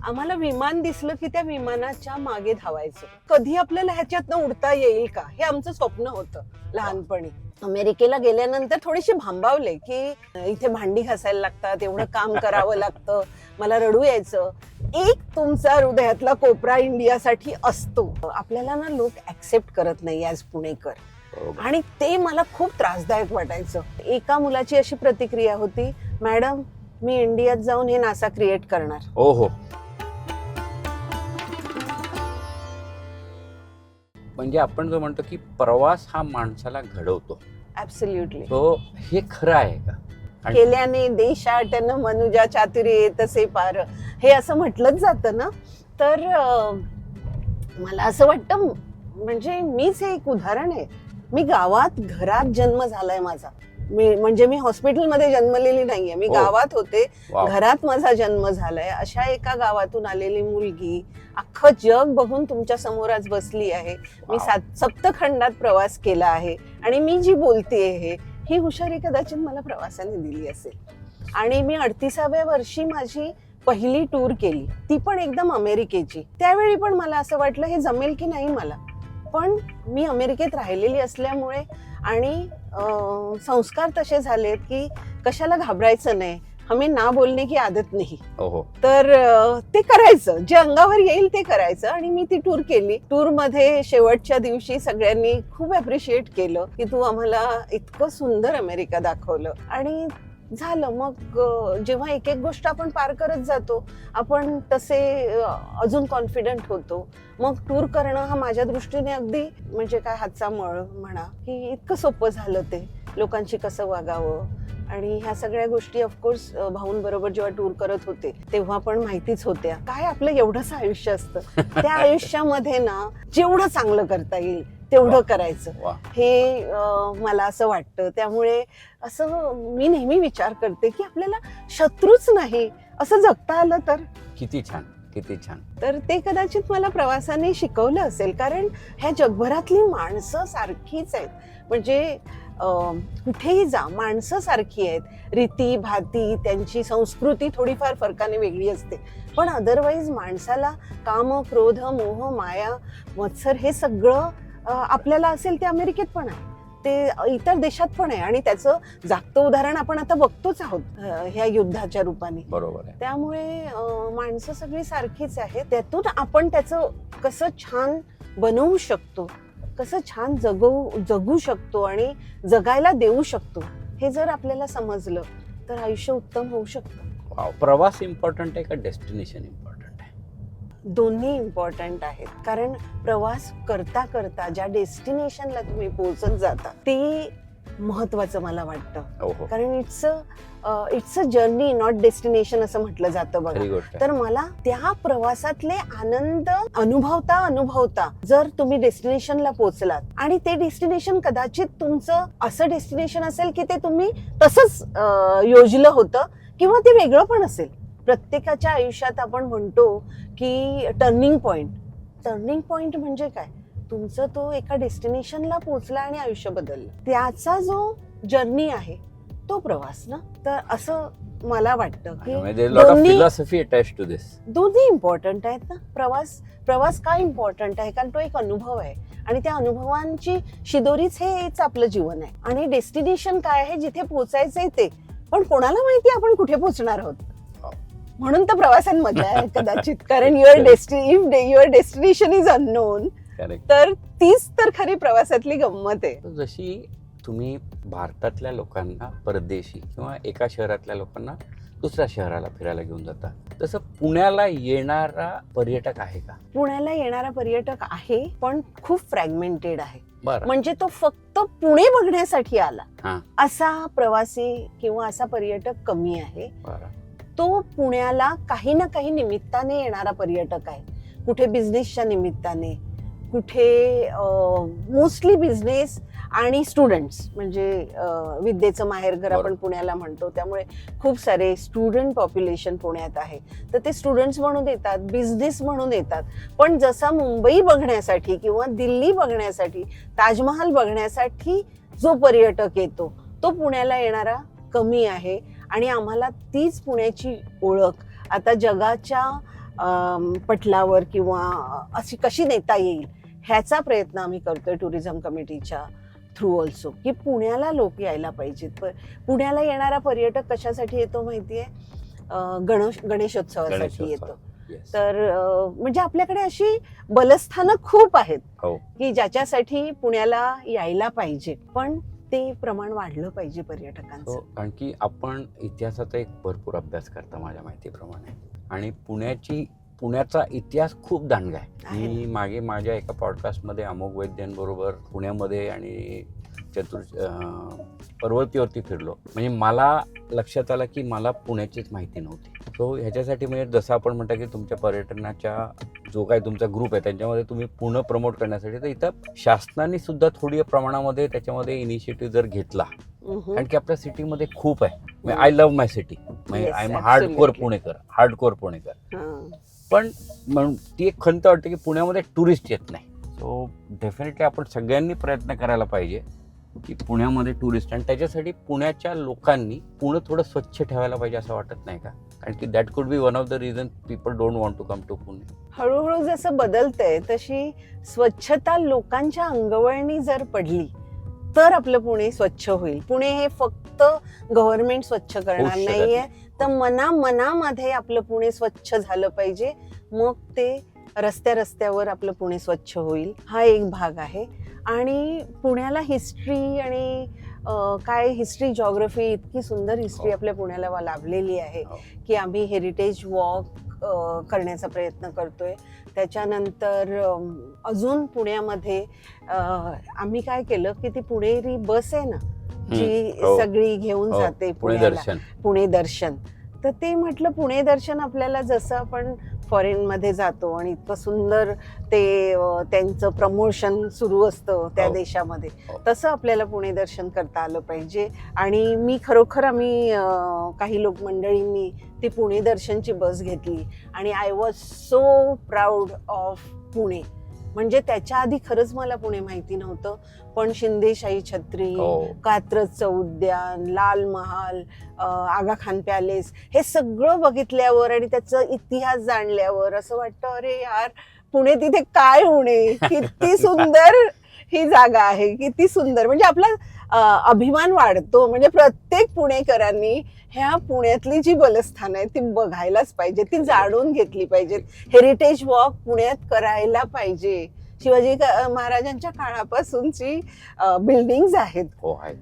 आम्हाला विमान दिसलं की त्या विमानाच्या मागे धावायचं. कधी आपल्याला ह्याच्यातनं उडता येईल का, हे आमचं स्वप्न होतं लहानपणी. अमेरिकेला गेल्यानंतर थोडीशी भांबावले की इथे भांडी घासायला लागतात, एवढं काम करावं लागतं, मला रडू यायचं. एक तुमचा हृदयातला कोपरा इंडियासाठी असतो. आपल्याला ना लोक ऍक्सेप्ट करत नाही ॲज पुणेकर, आणि ते मला खूप त्रासदायक वाटायचं. एका मुलाची अशी प्रतिक्रिया होती, मॅडम मी इंडियात जाऊन हे नासा क्रिएट करणार. हो हो. म्हणजे आपण जो म्हणतो की प्रवास हा माणसाला घडवतो, ऍब्सोल्युटली. तो हे खरं आहे का? केल्याने देशाटन मनुजा चातुर्य तसे पार, हे असं म्हटलंच जातं ना. तर मला असं वाटतं, म्हणजे मीच हे एक उदाहरण आहे. मी गावात, घरात जन्म झालाय माझा. म्हणजे मी हॉस्पिटलमध्ये जन्मलेली नाहीये, मी गावात होते, घरात माझा जन्म झालाय. अशा एका गावातून आलेली मुलगी अख्खं जग बघून तुमच्या समोर आज बसली आहे. मी सप्तखंडात प्रवास केला आहे, आणि मी जी बोलतेय ही हुशारी कदाचित मला प्रवासाने दिली असेल. आणि मी 38व्या वर्षी माझी पहिली टूर केली, ती पण एकदम अमेरिकेची. त्यावेळी पण मला असं वाटलं हे जमेल की नाही मला, पण मी अमेरिकेत राहिलेली असल्यामुळे आणि संस्कार तसे झालेत की कशाला घाबरायचं नाही, हमें ना बोलणे की आदत नाही. तर ते करायचं, जे अंगावर येईल ते करायचं. आणि मी ती टूर केली. टूर मध्ये शेवटच्या दिवशी सगळ्यांनी खूप अप्रिशिएट केलं की तू आम्हाला इतकं सुंदर अमेरिका दाखवलं. आणि झालं. मग जेव्हा एक एक गोष्ट आपण पार करत जातो, आपण तसे अजून कॉन्फिडंट होतो. मग टूर करणं हा माझ्या दृष्टीने अगदी म्हणजे काय हातचा मळ म्हणा, की इतकं सोपं झालं ते. लोकांशी कसं वागावं, आणि ह्या सगळ्या गोष्टी ऑफकोर्स भाऊंबरोबर जेव्हा टूर करत होते तेव्हा पण माहितीच होत्या. काय आपलं एवढंच आयुष्य असतं, त्या आयुष्यामध्ये ना जेवढं चांगलं करता येईल तेवढं करायचं, हे मला असं वाटतं. त्यामुळे असं मी नेहमी विचार करते की आपल्याला शत्रूच नाही, असं जगता आलं तर किती छान, किती छान. तर ते कदाचित मला प्रवासाने शिकवलं असेल. कारण ह्या जगभरातली माणसं सारखीच आहेत. म्हणजे कुठेही जा माणसं सारखी आहेत. रीती भाती, त्यांची संस्कृती थोडीफार फरकाने वेगळी असते, पण अदरवाईज माणसाला काम, क्रोध, मोह, माया, मत्सर हे सगळं आपल्याला असेल ते अमेरिकेत पण आहे, ते इतर देशात पण आहे. आणि त्याचं जागतं उदाहरण आपण आता बघतोच आहोत ह्या युद्धाच्या रूपाने. बरोबर आहे. त्यामुळे माणसं सगळी सारखीच आहेत. त्यातून आपण त्याचं कसं छान बनवू शकतो, कसं छान जगू शकतो आणि जगायला देऊ शकतो, हे जर आपल्याला समजलं तर आयुष्य उत्तम होऊ शकतं. प्रवास इम्पॉर्टंट आहे का डेस्टिनेशन इम्पॉर्टंट आहे? दोन्ही इम्पॉर्टंट आहेत. कारण प्रवास करता करता ज्या डेस्टिनेशनला तुम्ही पोहोचत जाता ते महत्वाचं मला वाटतं. कारण it's a journey not destination असं म्हटलं जातं बघा. तर मला त्या प्रवासातले आनंद अनुभवता जर तुम्ही डेस्टिनेशनला पोहोचलात, आणि ते डेस्टिनेशन कदाचित तुमचं असं डेस्टिनेशन असेल की ते तुम्ही तसंच योजलं होतं, किंवा ते वेगळं पण असेल. प्रत्येकाच्या आयुष्यात आपण म्हणतो की टर्निंग पॉइंट म्हणजे काय, तुमचं तो एका डेस्टिनेशनला पोहोचला आणि आयुष्य बदललं, त्याचा जो जर्नी आहे तो प्रवास ना. तर असं मला वाटतं की दोन्ही इम्पॉर्टंट आहेत ना. प्रवास का इम्पॉर्टंट आहे, कारण तो एक अनुभव आहे, आणि त्या अनुभवांची शिदोरीच हेच आपलं जीवन आहे. आणि डेस्टिनेशन काय आहे, जिथे पोहोचायचंय ते, पण कोणाला माहिती आपण कुठे पोहोचणार आहोत. म्हणून तर प्रवासांमध्ये आहे कदाचित, कारण युअर डेस्टिनेशन इज अननोन. तर तीच तर खरी प्रवासातली गंमत आहे. जशी तुम्ही भारतातल्या लोकांना परदेशी किंवा एका शहरातल्या लोकांना दुसऱ्या शहराला फिरायला घेऊन जाता, तसं पुण्याला येणारा पर्यटक आहे का? पुण्याला येणारा पर्यटक आहे, पण खूप फ्रॅगमेंटेड आहे. म्हणजे तो फक्त पुणे बघण्यासाठी आला असा प्रवासी किंवा असा पर्यटक कमी आहे. तो पुण्याला काही ना काही निमित्ताने येणारा पर्यटक आहे. कुठे बिझनेसच्या निमित्ताने, कुठे मोस्टली बिझनेस आणि स्टुडंट्स, म्हणजे विद्येचं माहेरघर आपण पुण्याला म्हणतो, त्यामुळे खूप सारे स्टुडंट पॉप्युलेशन पुण्यात आहे. तर ते स्टुडंट्स म्हणून येतात, बिझनेस म्हणून येतात. पण जसा मुंबई बघण्यासाठी किंवा दिल्ली बघण्यासाठी, ताजमहाल बघण्यासाठी जो पर्यटक येतो तो पुण्याला येणारा कमी आहे. आणि आम्हाला तीच पुण्याची ओळख आता जगाच्या पटलावर किंवा अशी कशी नेता येईल ह्याचा प्रयत्न आम्ही करतोय टुरिझम कमिटीच्या थ्रू ऑल्सो, की पुण्याला लोक यायला पाहिजेत. पुण्याला येणारा पर्यटक कशासाठी येतो माहितीये? गणेशोत्सवासाठी येतो. Yes. तर म्हणजे आपल्याकडे अशी बलस्थानं खूप आहेत हो. की ज्याच्यासाठी पुण्याला यायला पाहिजे, पण ते प्रमाण वाढलं पाहिजे पर्यटकांचं. कारण की आपण इतिहासाचा एक भरपूर अभ्यास करता माझ्या माहितीप्रमाणे, आणि पुण्याचा इतिहास खूप दांडगा आहे. मी मागे माझ्या एका पॉडकास्टमध्ये अमोघ वैद्यांबरोबर पुण्यामध्ये आणि पर्वतीवरती फिरलो. म्हणजे मला लक्षात आलं की मला पुण्याचीच माहिती नव्हती. सो ह्याच्यासाठी म्हणजे जसं आपण म्हणता की तुमच्या पर्यटनाच्या जो काही तुमचा ग्रुप आहे त्यांच्यामध्ये तुम्ही पुणे प्रमोट करण्यासाठी, तर इथं शासनाने सुद्धा थोडी प्रमाणामध्ये त्याच्यामध्ये इनिशिएटिव्ह जर घेतला, कारण की आपल्या सिटीमध्ये खूप आहे. आय लव्ह माय सिटी, म्हणजे आय एम हार्डकोर पुणेकर. पण ती एक खंत वाटते की पुण्यामध्ये टुरिस्ट येत नाही. सो डेफिनेटली आपण सगळ्यांनी प्रयत्न करायला पाहिजे की पुण्यामध्ये टुरिस्ट, आणि त्याच्यासाठी पुण्याच्या लोकांनी पुणे थोडं स्वच्छ ठेवायला पाहिजे, असं वाटत नाही का? कारण की that could be one of the reason people don't want to come to Pune. हळूहळू जसं बदलतंय तशी स्वच्छता लोकांच्या अंगवळणी जर पडली तर आपलं पुणे स्वच्छ होईल. पुणे हे फक्त गव्हर्नमेंट स्वच्छ करणार नाहीये, तर मनामध्ये आपलं पुणे स्वच्छ झालं पाहिजे. मग ते रस्त्यावर आपलं पुणे स्वच्छ होईल. हा एक भाग आहे. आणि पुण्याला हिस्ट्री आणि हिस्ट्री जॉग्रफी, इतकी सुंदर हिस्ट्री आपल्या पुण्याला लाभलेली आहे की आम्ही हेरिटेज वॉक करण्याचा प्रयत्न करतोय. त्याच्यानंतर अजून पुण्यामध्ये आम्ही काय केलं की ती पुणेरी बस आहे ना जी सगळी घेऊन जाते पुणे दर्शन, तर ते म्हटलं पुणे दर्शन आपल्याला जसं आपण फॉरेनमध्ये जातो आणि इतकं सुंदर ते त्यांचं प्रमोशन सुरू असतं त्या देशामध्ये, तसं आपल्याला पुणे दर्शन करता आलं पाहिजे. आणि मी खरोखर आम्ही काही लोक मंडळींनी ती पुणे दर्शनची बस घेतली आणि I was so proud of Pune. म्हणजे त्याच्या आधी खरंच मला पुणे माहिती नव्हतं, पण शिंदेशाही छत्री, कात्रजचं उद्यान, लाल महाल, आगा खान पॅलेस, हे सगळं बघितल्यावर आणि त्याचा इतिहास जाणल्यावर असं वाटतं अरे यार, पुणे तिथे काय होणे, किती सुंदर ही जागा आहे, किती सुंदर. म्हणजे आपला अभिमान वाढतो. म्हणजे प्रत्येक पुणेकरांनी ह्या पुण्यातली जी बलस्थान आहे ती बघायलाच पाहिजे, ती जाणून घेतली पाहिजेत. हेरिटेज वॉक पुण्यात करायला पाहिजे. शिवाजी महाराजांच्या काळापासूनची बिल्डिंग्स आहेत,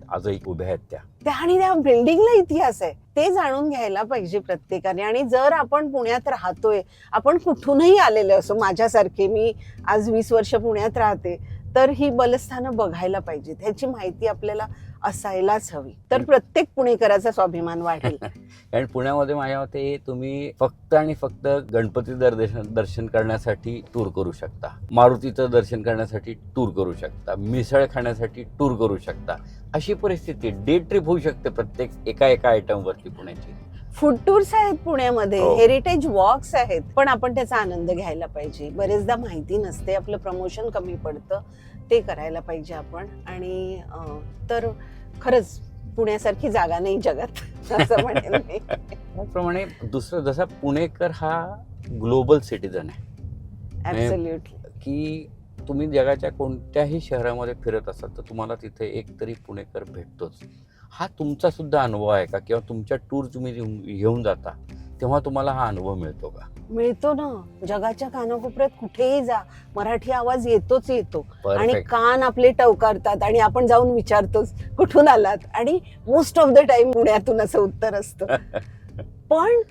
आजही उभ्या आहेत त्या, आणि त्या बिल्डिंगला इतिहास आहे, ते जाणून घ्यायला पाहिजे प्रत्येकाने. आणि जर आपण पुण्यात राहतोय, आपण कुठूनही आलेलो असो, माझ्यासारखे मी आज 20 वर्ष पुण्यात राहते, तर ही बलस्थानं बघायला पाहिजेत. ह्याची माहिती आपल्याला असायलाच हवी, तर प्रत्येक पुणेकराचा स्वाभिमान वाढेल. कारण पुण्यामध्ये माझ्या मते तुम्ही फक्त आणि फक्त गणपतीचं दर्शन करण्यासाठी टूर करू शकता, मारुतीचं दर्शन करण्यासाठी टूर करू शकता, मिसळ खाण्यासाठी टूर करू शकता. अशी परिस्थिती डे ट्रिप होऊ शकते प्रत्येक एका आयटम वरती पुण्याची. फूड टूर्स आहेत पुण्यामध्ये, हेरिटेज वॉक्स आहेत, पण आपण त्याचा आनंद घ्यायला पाहिजे. बरेचदा माहिती नसते, आपलं प्रमोशन कमी पडतं, ते करायला पाहिजे आपण. आणि तर खरंच पुण्यासारखी जागा नाही जगात, असं म्हणेन मी. त्याप्रमाणे दुसरं, जसा पुणेकर हा ग्लोबल सिटीजन आहे, ऍब्सोल्युटली, की तुम्ही जगाच्या कोणत्याही शहरामध्ये फिरत असाल तर तुम्हाला तिथे एक तरी पुणेकर भेटतोच. हा तुमचा सुद्धा अनुभव आहे का? किंवा तुमच्या टूर तुम्ही घेऊन जाता तेव्हा तुम्हाला हा अनुभव मिळतो का? मिळतो ना. जगाच्या कानाकोपऱ्यात कुठेही जा, मराठी आवाज येतोच येतो. आणि कान आपले टवकारतात आणि आपण जाऊन विचारतोच कुठून आलात, आणि मोस्ट ऑफ द टाइम पुण्यातून असं उत्तर असतं. पण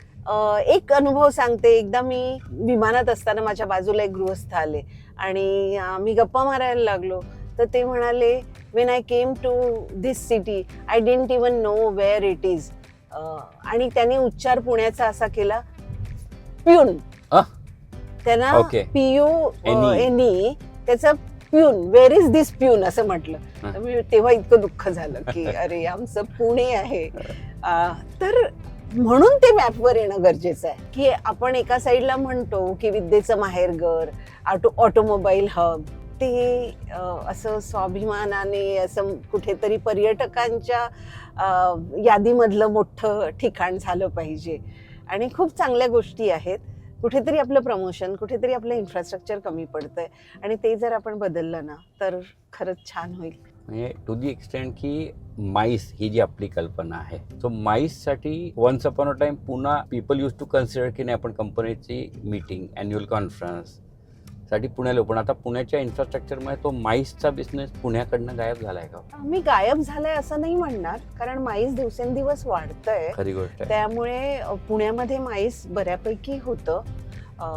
एक अनुभव सांगते. एकदा मी विमानात असताना माझ्या बाजूला एक गृहस्थ आले आणि मी गप्पा मारायला लागलो, तर ते म्हणाले, when I came to this city I didn't even know where it is. आणि त्याने उच्चार पुण्याचा असा केला, प्यून. त्यांना PUNE, त्याचा peon, where is this peon असं म्हटलं. तेव्हा इतकं दुःख झालं की अरे आमचं पुणे आहे. तर म्हणून ते मॅपवर येणं गरजेचं आहे, की आपण एका साईडला म्हणतो की विद्येचं माहेरघर, ऑटोमोबाईल हब, ते असं स्वाभिमानाने असं कुठेतरी पर्यटकांच्या यादीमधलं मोठं ठिकाण झालं पाहिजे. आणि खूप चांगल्या गोष्टी आहेत. कुठेतरी आपलं प्रमोशन, कुठेतरी आपलं इन्फ्रास्ट्रक्चर कमी पडतंय आणि ते जर आपण बदललं ना तर खरंच छान होईल. म्हणजे टू दी एक्सटेंट की माईस ही जी आपली कल्पना आहे, सो माईससाठी वन्स अपॉन अ टाइम पुन्हा पीपल यूज टू कन्सिडर की नाही आपण कंपनीची मीटिंग ॲन्युअल कॉन्फरन्स साठी पुण्याला, पण आता पुण्याच्या इन्फ्रास्ट्रक्चरमुळे तो माईसचा बिझनेस पुण्याकडनं गायब झालाय का? मी गायब झालंय असं नाही म्हणणार, कारण माईस दिवसेंदिवस वाढतंय. खरी गोष्ट आहे. त्यामुळे पुण्यामध्ये माईस बऱ्यापैकी होतं,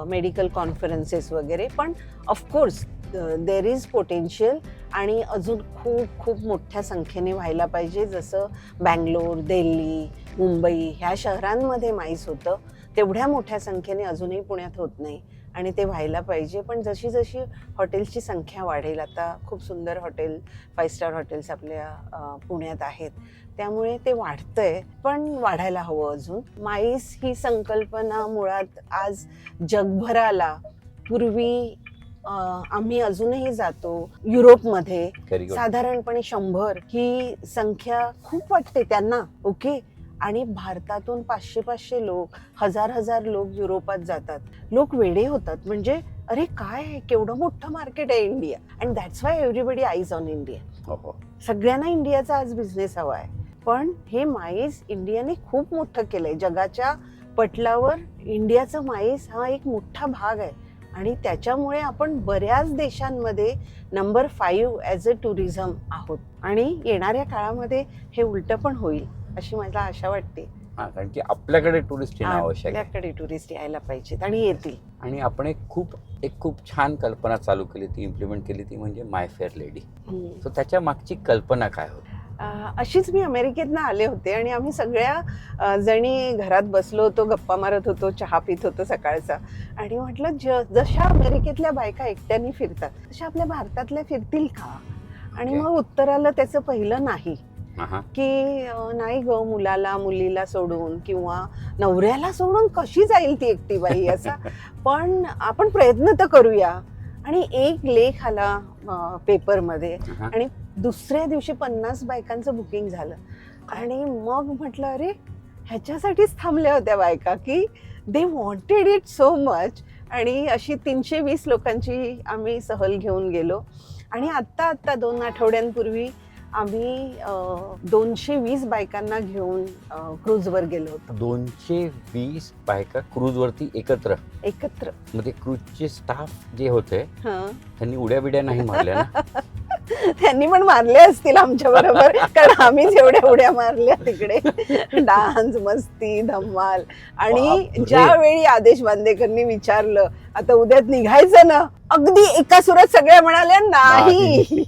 मेडिकल कॉन्फरन्सेस वगैरे. पण ऑफकोर्स देर इज पोटेन्शियल आणि अजून खूप खूप मोठ्या संख्येने व्हायला पाहिजे. जसं बँगलोर, दिल्ली, मुंबई ह्या शहरांमध्ये माईस होतं तेवढ्या मोठ्या संख्येने अजूनही पुण्यात होत नाही आणि ते व्हायला पाहिजे. पण जशी जशी हॉटेल्सची संख्या वाढेल, आता खूप सुंदर हॉटेल, 5 स्टार हॉटेल्स आपल्या पुण्यात आहेत, त्यामुळे ते वाढतंय, पण वाढायला हवं अजून. माईस ही संकल्पना मुळात आज जगभराला, पूर्वी आम्ही अजूनही जातो युरोपमध्ये साधारणपणे 100 ही संख्या खूप वाटते त्यांना, ओके. आणि भारतातून 500-500 लोक, 1000-1000 लोक युरोपात जातात. लोक वेडे होतात, म्हणजे अरे काय केवढं मोठं मार्केट आहे India. And that's why everybody eyes on India. सगळ्यांना इंडियाचा आज बिझनेस हवा आहे. पण हे माईस इंडियाने खूप मोठं केलंय. जगाच्या पटलावर इंडियाचं माईस हा एक मोठा भाग आहे आणि त्याच्यामुळे आपण बऱ्याच देशांमध्ये नंबर 5 ॲज अ टुरिझम आहोत आणि येणाऱ्या काळामध्ये हे उलटं पण होईल अशी मला आशा वाटते. कारण की आपल्याकडे टुरिस्ट येणं आवश्यक आहे. आपल्याकडे टुरिस्ट यायला पाहिजेत आणि येतील. आणि आपण एक खूप छान कल्पना चालू केली, ती इम्प्लिमेंट केली, ती म्हणजे माय फेअर लेडी. सो त्याच्या मागची कल्पना काय होती? अशीच मी अमेरिकेतनं आले होते आणि आम्ही सगळ्या जणी घरात बसलो होतो, गप्पा मारत होतो, चहा पित होतो सकाळचा. आणि म्हटलं जशा अमेरिकेतल्या बायका एकट्याने फिरतात तशा आपल्या भारतातल्या फिरतील का? आणि मग उत्तर आलं त्याचं पहिलं नाही, की नाही ग, मुलीला सोडून किंवा नवऱ्याला सोडून कशी जाईल ती एकटी बाई असा. पण आपण प्रयत्न तर करूया. आणि एक लेख आला पेपरमध्ये आणि दुसऱ्या दिवशी 50 बायकांचं बुकिंग झालं. आणि मग म्हटलं अरे ह्याच्यासाठीच थांबल्या होत्या बायका, की they wanted it so much. आणि अशी 320 लोकांची आम्ही सहल घेऊन गेलो. आणि आत्ता 2 आठवड्यांपूर्वी आम्ही 220 बायकांना घेऊन क्रूजवर गेलो होतो. 220 बायका क्रूजवरती एकत्र. म्हणजे क्रूजचे स्टाफ जे होते त्यांनी उड्या बिड्या नाही मारल्या ना? त्यांनी पण मारले असतील आमच्या बरोबर, कारण आम्हीच एवढ्या उड्या मारल्या तिकडे. डान्स, मस्ती, धम्माल. आणि ज्यावेळी आदेश बांदेकरनी विचारलं आता उद्याच निघायचं ना, अगदी एका सुरात सगळ्या म्हणाल्या नाही.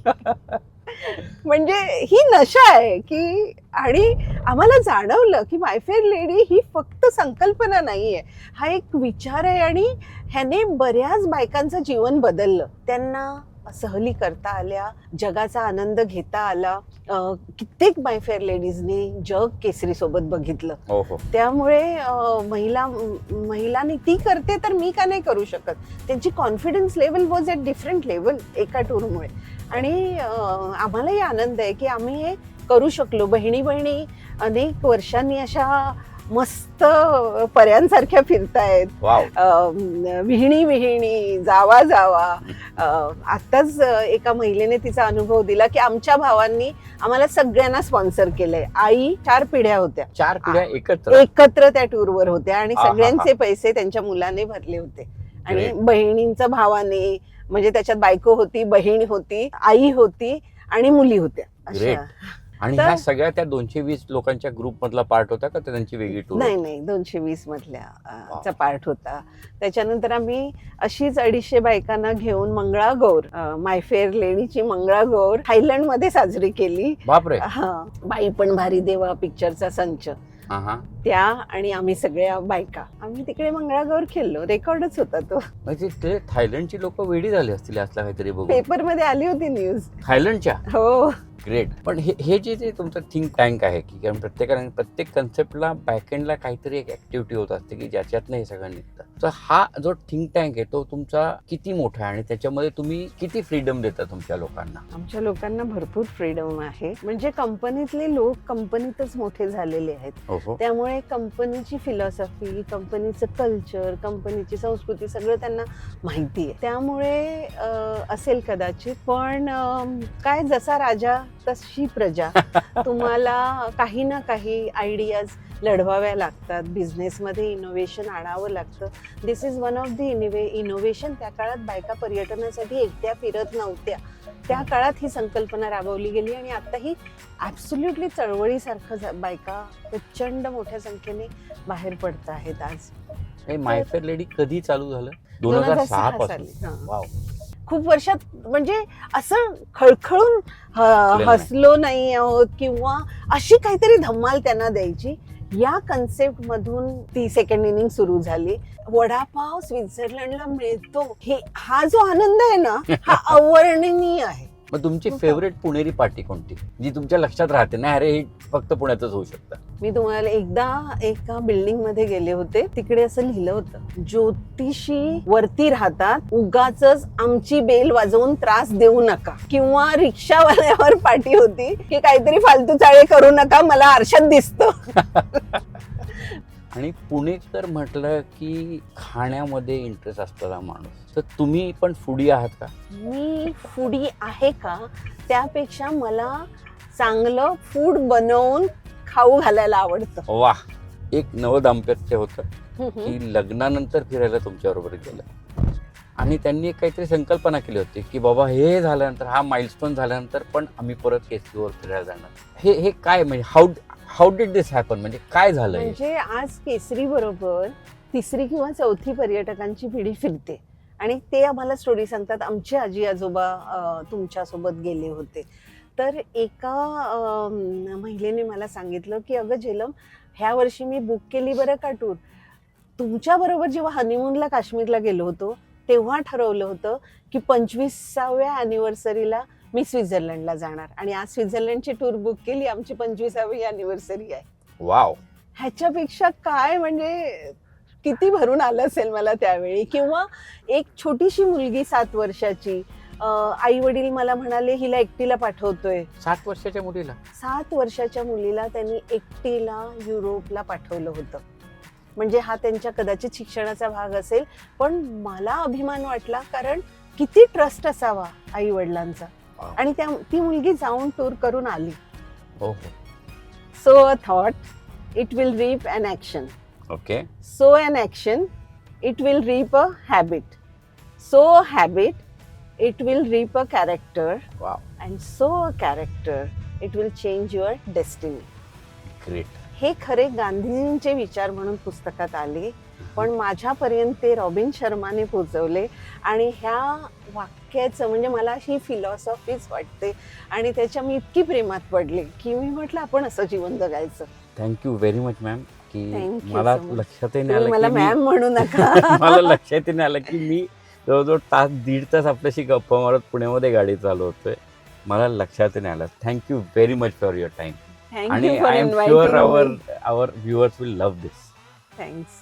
म्हणजे ही नशा आहे की. आणि आम्हाला जाणवलं की माय फेअर लेडी ही फक्त संकल्पना नाहीये, हा एक विचार आहे. आणि ह्याने बऱ्याच बायकांचं जीवन बदललं. त्यांना सहली करता आल्या, जगाचा आनंद घेता आला. कित्येक माय फेअर लेडीजनी जग केसरी सोबत बघितलं. त्यामुळे महिलांनी ती करते तर मी का नाही करू शकत. त्यांची confidence level was at different level एका टूरमुळे. आणि आम्हालाही आनंद आहे की आम्ही हे करू शकलो. बहिणी अनेक वर्षांनी अशा मस्त पर्यांसारख्या फिरतायत. विहिणी जावा. आत्ताच एका महिलेने तिचा अनुभव दिला की आमच्या भावांनी आम्हाला सगळ्यांना स्पॉन्सर केलंय. आई 4 पिढ्या होत्या, 4 पिढ्या एकत्र त्या टूरवर होत्या आणि सगळ्यांचे पैसे त्यांच्या मुलाने भरले होते. आणि बहिणींच्या भावाने, म्हणजे त्याच्यात बायको होती, बहीण होती, आई होती आणि मुली होत्या अशा. आणि ह्या सगळ्या त्या 220 लोकांच्या ग्रुप मधला पार्ट होता का त्यांची वेगळी टूर? नाही 220 मधल्या पार्ट होता. त्याच्यानंतर आम्ही अशीच 250 बायकांना घेऊन मंगळागौर, माय फेअर लेडीची मंगळागौर थायलंड मध्ये साजरी केली. बापरे. बाई पण भारी देवा पिक्चरचा संच त्या. आणि आम्ही सगळ्या बायका आम्ही तिकडे मंगळागौर खेळलो. रेकॉर्डच होता तो. म्हणजे ते थायलंडची लोक वेडी झाली असतील असला काहीतरी बघून. पेपर मध्ये आली होती न्यूज थायलंडच्या. हो. ग्रेट. पण हे जे तुमचं थिंक टँक आहे की कारण प्रत्येक कन्सेप्टला बॅकएंडला काहीतरी एक ऍक्टिव्हिटी होत असते की ज्याच्यातनं हे सगळं निघतं. तर हा जो थिंक टँक आहे तो तुमचा किती मोठा आहे आणि त्याच्यामध्ये तुम्ही किती फ्रीडम देता तुमच्या लोकांना? आमच्या लोकांना भरपूर फ्रीडम आहे. म्हणजे कंपनीतले लोक कंपनीतच मोठे झालेले आहेत. हो. त्यामुळे कंपनीची फिलॉसॉफी, कंपनीचं कल्चर, कंपनीची संस्कृती सगळं त्यांना माहिती आहे. त्यामुळे असेल कदाचित. पण काय जसा राजा तशी प्रजा. तुम्हाला काही ना काही आयडियाज लढवाव्या लागतात. बिझनेसमध्ये इनोव्हेशन आणावं लागतं. This is one of the innovation. त्या काळात बायका पर्यटनासाठी एकट्या फिरत नव्हत्या. त्या काळात ही संकल्पना राबवली गेली आणि आता ही ॲब्सोल्युटली चळवळीसारखं बायका प्रचंड मोठ्या संख्येने बाहेर पडत आहेत आज. माय फेअर लेडी कधी चालू झालं? 2006 2006 साली. पासून. वाव. खूप वर्षात म्हणजे असं खळखळून हसलो नाही आहोत किंवा अशी काहीतरी धम्माल त्यांना द्यायची. या कन्सेप्ट मधून ती सेकंड इनिंग सुरू झाली. वडापाव स्वित्झर्लंडला मिळतो हा जो आनंद आहे ना हा अवर्णनीय आहे. मग तुमची फेवरेट पुणेरी पार्टी कोणती जी तुमच्या लक्षात राहते? नाही अरे हे फक्त पुण्यातच होऊ शकतं. मी तुम्हाला एकदा एका बिल्डिंग मध्ये गेले होते. तिकडे असं लिहिलं होतं, ज्योतिषी वरती राहतात, उगाचच आमची बेल वाजवून त्रास देऊ नका. किंवा रिक्षावाल्यावर पार्टी होती की काहीतरी फालतू चाळे करू नका, मला आरशात दिसतं. आणि पुणेकर म्हटलं की खाण्यामध्ये इंटरेस्ट असलेला माणूस. तर तुम्ही पण फूडी आहात का? मी फूडी आहे का? त्यापेक्षा मला चांगलं फूड बनवून खाऊ घालायला आवडतं. वा. एक नवदाम्पत्य होतं की लग्नानंतर फिरायला तुमच्या बरोबर गेलं आणि त्यांनी काहीतरी संकल्पना केली होती की बाबा हे झाल्यानंतर, हा माइलस्टोन झाल्यानंतर पण आम्ही परत केसरीवर फिरायला जाणार. हे काय म्हणजे हाऊ डिड दिस हॅपन? म्हणजे काय झालं? म्हणजे आज केसरी बरोबर 3री किंवा 4थी पर्यटकांची पिढी फिरते आणि ते आम्हाला स्टोरी सांगतात, आमचे आजी आजोबा तुमच्यासोबत गेले होते. तर एका महिलेने मला सांगितलं की अगं झेलम, ह्या वर्षी मी बुक केली बरं का टूर. तुमच्याबरोबर जेव्हा हनीमूनला काश्मीरला गेलो होतो तेव्हा ठरवलं होतं की 25व्या अॅनिव्हर्सरीला मी स्वित्झर्लंडला जाणार आणि आज स्वित्झर्लंडची टूर बुक केली. आमची 25वी अॅनिव्हर्सरी आहे. वाव. ह्याच्यापेक्षा काय म्हणजे किती भरून आलं असेल मला त्यावेळी. किंवा एक छोटीशी मुलगी 7 वर्षाची, आई वडील मला म्हणाले हिला एकटीला पाठवतोय. 7 वर्षाच्या मुलीला? 7 वर्षाच्या मुलीला त्यांनी एकटीला युरोपला पाठवलं होतं. म्हणजे हा त्यांच्या कदाचित शिक्षणाचा भाग असेल, पण मला अभिमान वाटला कारण किती ट्रस्ट असावा आई वडिलांचा. आणि ती मुलगी जाऊन टूर करून आली. Sow a thought it will reap an action. Okay. Sow an action it will reap a habit. Sow a habit it will reap a character. Wow. And sow a character it will change your destiny. Great. हे खरे गांधीजींचे विचार म्हणून पुस्तकात आले, पण माझ्यापर्यंत ते रॉबिन शर्माने पोचवले. आणि ह्या वाक्याचं म्हणजे मला अशी फिलॉसॉफीच वाटते आणि त्याच्या मी इतकी प्रेमात पडले की मी म्हटलं आपण असं जीवन जगायचं. Thank you very much ma'am. की Thank you मला so much. लक्षातही नाही तुम्ही आलं मला की मॅम म्हणू नका. मला लक्षातही नाही आलं की मी जवळजवळ तास 1.5 तास आपल्याशी गप्पा मारत पुण्यामध्ये गाडी चालवतोय. मला लक्षातही नाही आलं. Thank you very much for your time. Thank आणि you for I am sure inviting me. Our viewers will love this. Thanks.